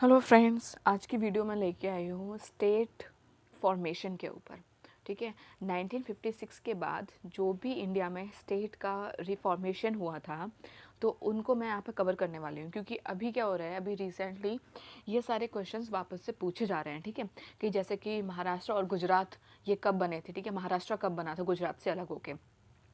Hello friends, आज की video मैं लेके आई हूँ स्टेट फॉर्मेशन के ऊपर। ठीक है, 1956 के बाद जो भी इंडिया में स्टेट का रिफॉर्मेशन हुआ था तो उनको मैं यहाँ पे कवर करने वाली हूँ, क्योंकि अभी क्या हो रहा है, अभी रिसेंटली ये सारे क्वेश्चंस वापस से पूछे जा रहे हैं। ठीक है, कि जैसे कि महाराष्ट्र और गुजरात ये कब बने थे। ठीक है, महाराष्ट्र कब बना था गुजरात से अलग होके।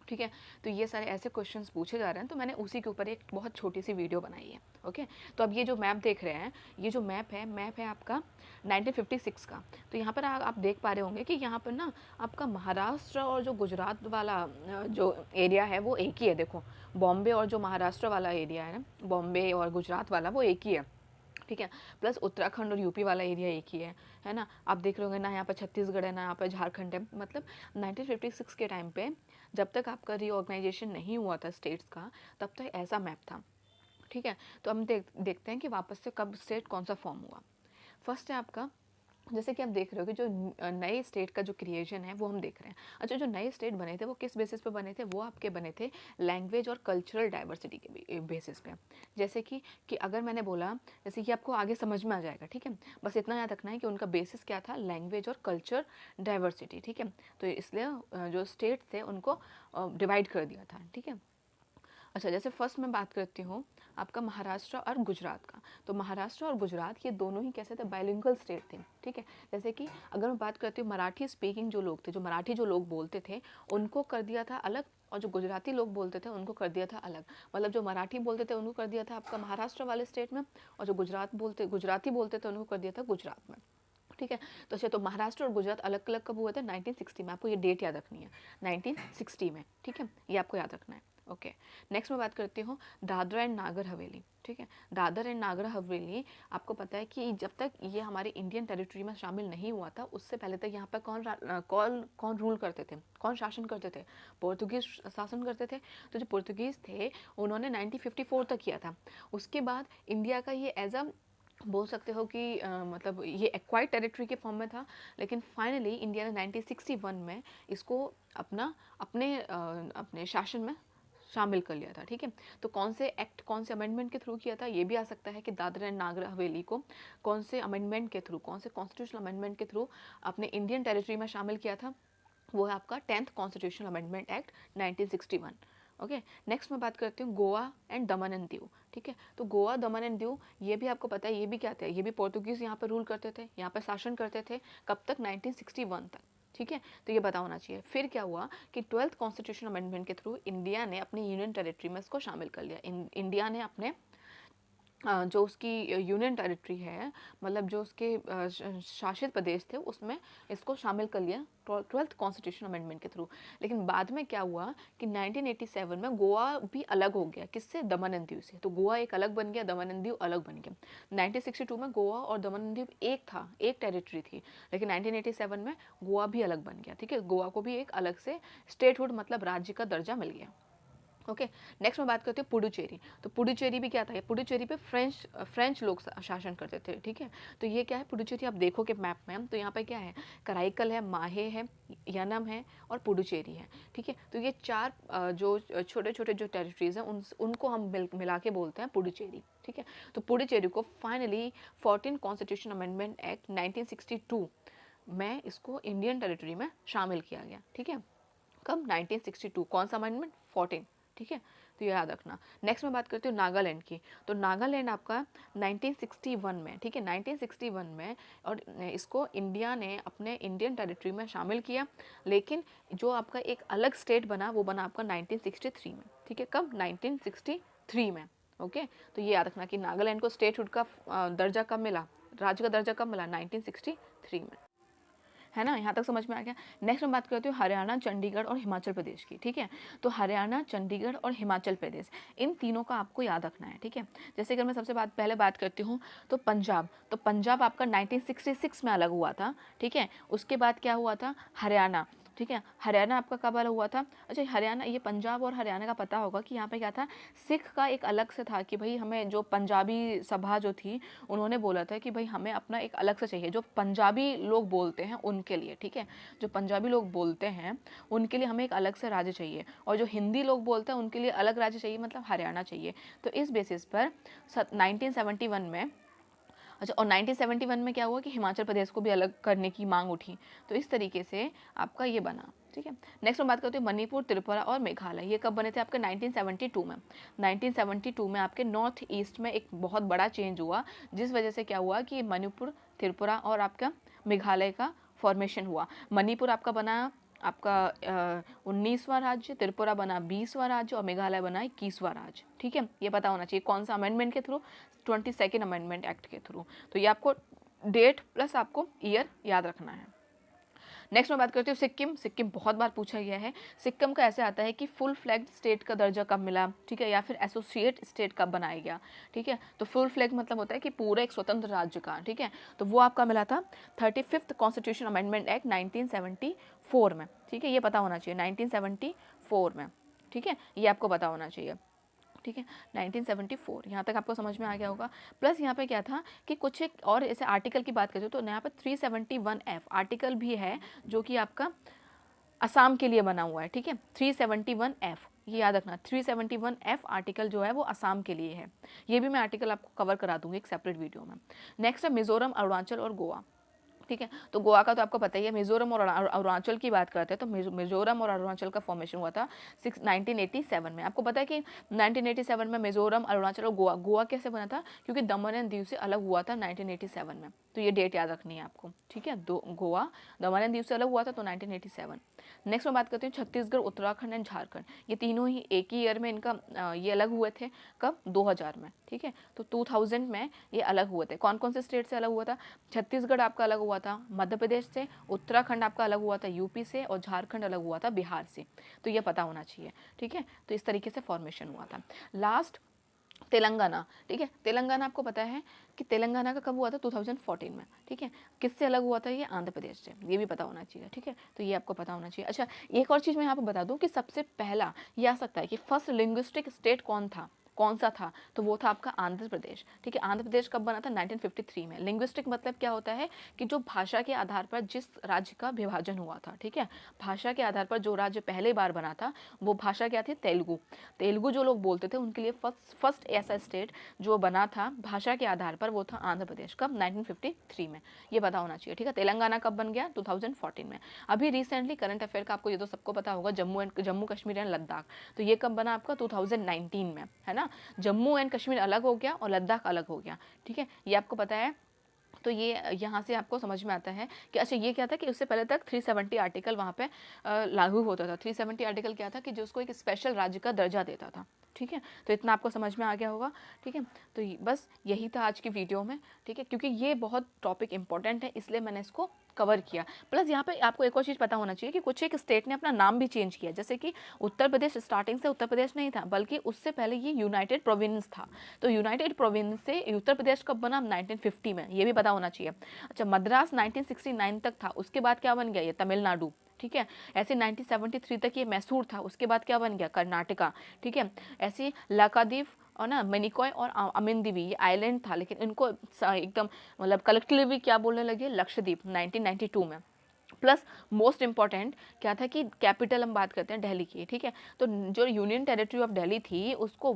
ठीक है, तो ये सारे ऐसे क्वेश्चंस पूछे जा रहे हैं, तो मैंने उसी के ऊपर एक बहुत छोटी सी वीडियो बनाई है। ओके, तो अब ये जो मैप देख रहे हैं, ये जो मैप है आपका 1956 का। तो यहाँ पर आप देख पा रहे होंगे कि यहाँ पर ना आपका महाराष्ट्र और जो गुजरात वाला जो एरिया है वो एक ही है। देखो, बॉम्बे और जो महाराष्ट्र वाला एरिया है ना, बॉम्बे और गुजरात वाला, वो एक ही है। ठीक है, प्लस उत्तराखंड और यूपी वाला एरिया एक ही है ना। आप देख रहे होंगे ना, यहाँ पर छत्तीसगढ़ है ना, यहाँ पर झारखंड है। मतलब 1956 के टाइम पे जब तक आपका रीऑर्गेनाइजेशन नहीं हुआ था स्टेट्स का, तब तक ऐसा मैप था। ठीक है, तो हम देखते हैं कि वापस से कब स्टेट कौन सा फॉर्म हुआ। फर्स्ट है आपका, जैसे कि आप देख रहे हो कि जो नए स्टेट का जो क्रिएशन है वो हम देख रहे हैं। अच्छा, जो नए स्टेट बने थे वो किस बेसिस पे बने थे? वो आपके बने थे लैंग्वेज और कल्चरल डाइवर्सिटी के बेसिस पे। जैसे कि अगर मैंने बोला, जैसे कि आपको आगे समझ में आ जाएगा। ठीक है, बस इतना याद रखना है कि उनका बेसिस क्या था, लैंग्वेज और कल्चर डाइवर्सिटी। ठीक है, तो इसलिए जो स्टेट थे उनको डिवाइड कर दिया था। ठीक है, अच्छा, जैसे फर्स्ट मैं बात करती हूँ आपका महाराष्ट्र और गुजरात का। तो महाराष्ट्र और गुजरात ये दोनों ही कैसे थे, बाइलिंगुअल स्टेट थे। ठीक है, जैसे कि अगर मैं बात करती हूँ मराठी स्पीकिंग जो लोग थे, जो मराठी जो लोग बोलते थे, उनको कर दिया था अलग, और जो गुजराती लोग बोलते थे उनको कर दिया था अलग। मतलब जो मराठी बोलते थे उनको कर दिया था आपका महाराष्ट्र वाले स्टेट में, और जो गुजराती बोलते थे उनको कर दिया था गुजरात में। ठीक है, तो अच्छा, तो महाराष्ट्र और गुजरात अलग अलग कब हुए थे? 1960 में। आपको ये डेट याद रखनी है, 1960 में। ठीक है, ये आपको याद रखना है। ओके, नेक्स्ट मैं बात करती हूँ दादरा एंड नागर हवेली। ठीक है, दादर एंड नागर हवेली, आपको पता है कि जब तक ये हमारे इंडियन टेरिटरी में शामिल नहीं हुआ था, उससे पहले तक यहाँ पर कौन कौन रूल करते थे, कौन शासन करते थे? पोर्तुगीज शासन करते थे। तो जो पोर्तुगीज थे उन्होंने 1954 तक किया था। उसके बाद इंडिया का ये एज अ बोल सकते हो कि मतलब ये एक्वायर्ड टेरिटरी के फॉर्म में था, लेकिन फाइनली इंडिया ने 1961 में इसको अपने शासन में शामिल कर लिया था। ठीक है, तो कौन से एक्ट, कौन से अमेंडमेंट के थ्रू किया था? ये भी आ सकता है कि दादरा एंड नागर हवेली को कौन से अमेंडमेंट के थ्रू, कौन से कॉन्स्टिट्यूशनल अमेंडमेंट के थ्रू अपने इंडियन टेरिटरी में शामिल किया था? वो है आपका 10th constitutional amendment act 1961। Okay, next मैं बात करती हूँ Goa and Daman and Diu. ठीक है, तो गोवा, दमन एंड दीव, ये भी आपको पता है ये भी क्या थे, ये भी पोर्तुगीज़ यहाँ पर रूल करते थे, यहाँ पर शासन करते थे। कब तक? 1961 तक। ठीक है, तो ये पता होना चाहिए। फिर क्या हुआ कि 12th कॉन्स्टिट्यूशन अमेंडमेंट के थ्रू इंडिया ने अपनी यूनियन टेरिटरी में इसको शामिल कर लिया। इंडिया ने अपने जो उसकी यूनियन टेरिटरी है, मतलब जो उसके शासित प्रदेश थे, उसमें इसको शामिल कर लिया 12th कॉन्स्टिट्यूशन अमेंडमेंट के थ्रू। लेकिन बाद में क्या हुआ कि 1987 में गोवा भी अलग हो गया। किससे? दमन एंड दीव से। तो गोवा एक अलग बन गया, दमन एंड दीव अलग बन गया। 1962 में गोवा और दमन एंड दीव एक था, एक टेरिटरी थी, लेकिन 1987 में गोवा भी अलग बन गया। ठीक है, गोवा को भी एक अलग से स्टेटहुड, मतलब राज्य का दर्जा मिल गया। ओके, नेक्स्ट मैं बात करती हूँ पुडुचेरी। तो पुडुचेरी भी क्या था? पुडुचेरी पे फ्रेंच लोग शासन करते थे। ठीक है, तो ये क्या है पुडुचेरी, आप देखोगे मैप में, तो यहाँ पे क्या है, कराईकल है, माहे है, यनम है और पुडुचेरी है। ठीक है, तो ये चार जो छोटे छोटे जो टेरिटरीज हैं उनको हम मिला के बोलते हैं पुडुचेरी। ठीक है, तो पुडुचेरी को फाइनली 14 कॉन्स्टिट्यूशन अमेंडमेंट एक्ट 1962 में इसको इंडियन टेरिटरी में शामिल किया गया। ठीक है, कब? 1962। कौन सा अमेंडमेंट? 14। ठीक है, तो ये याद रखना। नेक्स्ट मैं बात करती हूँ नागालैंड की। तो नागालैंड आपका 1961 में, ठीक है, 1961 में, और इसको इंडिया ने अपने इंडियन टेरिटरी में शामिल किया। लेकिन जो आपका एक अलग स्टेट बना वो बना आपका 1963 में। ठीक है, कब? 1963 में। ओके, तो ये याद रखना कि नागालैंड को स्टेटहुड का दर्जा कब मिला, राज्य का दर्जा कब मिला? 1963 में। है ना, यहाँ तक समझ में आ गया। नेक्स्ट मैं बात करती हूँ हरियाणा, चंडीगढ़ और हिमाचल प्रदेश की। ठीक है, तो हरियाणा, चंडीगढ़ और हिमाचल प्रदेश, इन तीनों का आपको याद रखना है। ठीक है, जैसे अगर मैं सबसे पहले बात करती हूँ तो पंजाब, तो पंजाब आपका 1966 में अलग हुआ था। ठीक है, उसके बाद क्या हुआ था? हरियाणा। ठीक है, हरियाणा आपका कब अलग हुआ था? अच्छा, हरियाणा, ये पंजाब और हरियाणा का पता होगा कि यहाँ पे क्या था, सिख का एक अलग से था कि भाई हमें, जो पंजाबी सभा जो थी उन्होंने बोला था कि भाई हमें अपना एक अलग से चाहिए, जो पंजाबी लोग बोलते हैं उनके लिए। ठीक है, जो पंजाबी लोग बोलते हैं उनके लिए हमें एक अलग से राज्य चाहिए, और जो हिंदी लोग बोलते हैं उनके लिए अलग राज्य चाहिए, मतलब हरियाणा चाहिए। तो इस बेसिस पर 1971 में अच्छा, और 1971 में क्या हुआ कि हिमाचल प्रदेश को भी अलग करने की मांग उठी, तो इस तरीके से आपका ये बना। ठीक है, नेक्स्ट मैं बात करते हैं मणिपुर, त्रिपुरा और मेघालय। ये कब बने थे आपके 1972 में। 1972 में आपके नॉर्थ ईस्ट में एक बहुत बड़ा चेंज हुआ, जिस वजह से क्या हुआ कि मणिपुर, त्रिपुरा और आपका मेघालय का फॉर्मेशन हुआ। मणिपुर आपका बना आपका 19वां राज्य, त्रिपुरा बना 20वां राज्य और मेघालय बना 21वां राज्य। ठीक है, ये पता होना चाहिए कौन सा अमेंडमेंट के थ्रू, 22nd अमेंडमेंट एक्ट के थ्रू। तो ये आपको डेट प्लस आपको ईयर याद रखना है। नेक्स्ट मैं बात करती हूँ सिक्किम। सिक्किम बहुत बार पूछा गया है। सिक्किम का ऐसे आता है कि फुल फ्लैग स्टेट का दर्जा कब मिला, ठीक है, या फिर एसोसिएट स्टेट कब बनाया गया। ठीक है, तो फुल फ्लैग मतलब होता है कि पूरा एक स्वतंत्र राज्य का। ठीक है, तो वो आपका मिला था 35th कॉन्स्टिट्यूशन अमेंडमेंट एक्ट 1974 में। ठीक है, ये पता होना चाहिए 1974 में। ठीक है, ये आपको पता होना चाहिए। ठीक है, 1974 यहाँ तक आपको समझ में आ गया होगा। प्लस यहाँ पे क्या था कि कुछ एक और ऐसे आर्टिकल की बात करें तो यहाँ पे 371F आर्टिकल भी है, जो कि आपका असम के लिए बना हुआ है। ठीक है, 371F ये याद रखना, 371F आर्टिकल जो है वो असम के लिए है। ये भी मैं आर्टिकल आपको कवर करा दूंगी एक सेपरेट वीडियो में। नेक्स्ट है मिजोरम, अरुणाचल और गोवा। ठीक है, तो गोवा का तो आपको पता ही है। मिजोरम और अरुणाचल की बात करते हैं तो मिजोरम और अरुणाचल का फॉर्मेशन हुआ था 1987 में। आपको पता है कि 1987 में मिजोरम, अरुणाचल और गोवा, गोवा कैसे बना था, क्योंकि दमन एंड दीव से अलग हुआ था 1987 में। तो ये डेट याद रखनी है आपको। ठीक है, गोवा दमन एंड दीव से अलग हुआ था तो 1987। नेक्स्ट मैं बात करती हूँ छत्तीसगढ़, उत्तराखंड एंड झारखंड। ये तीनों ही एक ही ईयर में इनका ये अलग हुए थे। कब, 2000 में। ठीक है, तो 2000 में ये अलग हुए थे। कौन कौन से स्टेट से अलग हुआ था, छत्तीसगढ़ आपका अलग हुआ था मध्य प्रदेश से, उत्तराखंड आपका अलग हुआ था यूपी से, और झारखंड अलग हुआ था बिहार से। तो ये पता होना चाहिए। ठीक है, तो इस तरीके से फॉर्मेशन हुआ था। लास्ट तेलंगाना। ठीक है, तेलंगाना आपको पता है कि तेलंगाना का कब हुआ था, 2014 में। ठीक है, किससे अलग हुआ था, ये आंध्र प्रदेश से। ये भी पता होना चाहिए। ठीक है, तो ये आपको पता होना चाहिए। अच्छा, एक और चीज़ मैं यहाँ पे बता दूँ कि सबसे पहला ये आ सकता है कि फर्स्ट लिंग्विस्टिक स्टेट कौन सा था, तो वो था आपका आंध्र प्रदेश। ठीक है, आंध्र प्रदेश कब बना था, 1953 में। लिंग्विस्टिक मतलब क्या होता है कि जो भाषा के आधार पर जिस राज्य का विभाजन हुआ था। ठीक है, भाषा के आधार पर जो राज्य पहले बार बना था वो भाषा क्या थी, तेलुगु। तेलुगु जो लोग बोलते थे उनके लिए फर्स्ट ऐसा स्टेट जो बना था भाषा के आधार पर वो था आंध्र प्रदेश। कब, 1953 में। ये पता होना चाहिए। ठीक है, तेलंगाना कब बन गया, 2014 में। अभी रिसेंटली करंट अफेयर का आपको ये तो सबको पता होगा, जम्मू कश्मीर एंड लद्दाख। तो ये कब बना आपका, 2019 में, है ना। जम्मू एंड कश्मीर अलग हो गया और लद्दाख अलग हो गया। ठीक है, ये आपको पता है। तो ये यहाँ से आपको समझ में आता है कि अच्छा ये क्या था कि उससे पहले तक 370 आर्टिकल वहाँ पे लागू होता था। 370 आर्टिकल क्या था कि जो उसको एक स्पेशल राज्य का दर्जा देता था। ठीक है, तो इतना आपको समझ में आ गया होगा। ठीक है, तो बस यही था आज की वीडियो में। ठीक है, क्योंकि ये बहुत टॉपिक इंपॉर्टेंट है इसलिए मैंने इसको कवर किया। प्लस यहाँ पे आपको एक और चीज़ पता होना चाहिए कि कुछ एक स्टेट ने अपना नाम भी चेंज किया। जैसे कि उत्तर प्रदेश स्टार्टिंग से उत्तर प्रदेश नहीं था, बल्कि उससे पहले ये यूनाइटेड प्रोविंस था। तो यूनाइटेड प्रोविंस से उत्तर प्रदेश कब बना, 1950 में। ये भी पता होना चाहिए। अच्छा, मद्रास 1969 तक था, उसके बाद क्या बन गया, ये तमिलनाडु। ठीक है, ऐसे 1973 तक ये मैसूर था, उसके बाद क्या बन गया, कर्नाटका। ठीक है, ऐसे लाक्षाद्वीप और ना मिनिकॉय और अमिनदीवी ये आइलैंड था, लेकिन इनको एकदम मतलब कलेक्टिवली क्या बोलने लगे, लक्षद्वीप, 1992 में। प्लस मोस्ट इंपॉर्टेंट क्या था कि कैपिटल हम बात करते हैं दिल्ली की। ठीक है, तो जो यूनियन टेरिटरी ऑफ दिल्ली थी उसको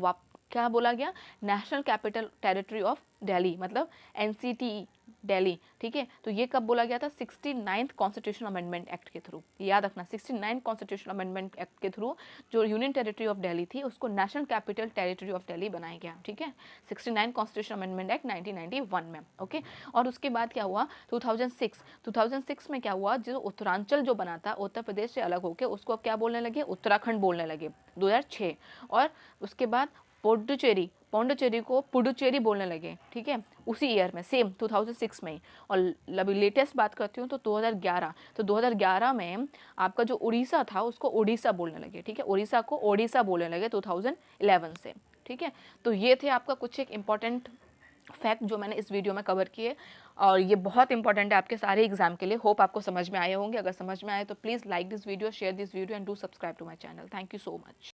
क्या बोला गया, national capital territory of Delhi, मतलब NCT दिल्ली। ठीक है, तो ये कब बोला गया था, 69th कॉन्स्टिट्यूशन अमेंडमेंट एक्ट के थ्रू। याद रखना, 69 कॉन्स्टिट्यूशन अमेंडमेंट एक्ट के थ्रू जो यूनियन टेरिटरी ऑफ दिल्ली थी उसको national capital territory of Delhi बनाया गया। ठीक है, 69 कॉन्स्टिट्यूशन अमेंडमेंट एक्ट 1991 में। ओके, और उसके बाद क्या हुआ, 2006 में क्या हुआ, जो उत्तरांचल जो बना था उत्तर प्रदेश से अलग होकर उसको क्या बोलने लगे, उत्तराखंड बोलने लगे 2006। और उसके बाद पौंडुचेरी को पुडुचेरी बोलने लगे। ठीक है, उसी ईयर में, सेम 2006 में ही। और अभी लेटेस्ट बात करती हूँ तो 2011, तो 2011 में आपका जो उड़ीसा था उसको ओडिशा बोलने लगे। ठीक है, उड़ीसा को ओडिशा बोलने लगे 2011 से। ठीक है, तो ये थे आपका कुछ एक इम्पॉर्टेंट फैक्ट जो मैंने इस वीडियो में कवर किए, और ये बहुत इंपॉर्टेंट है आपके सारे एग्जाम के लिए। होप आपको समझ में आए होंगे। अगर समझ में आए तो please like this video, share this video and do subscribe to my channel. Thank you so much.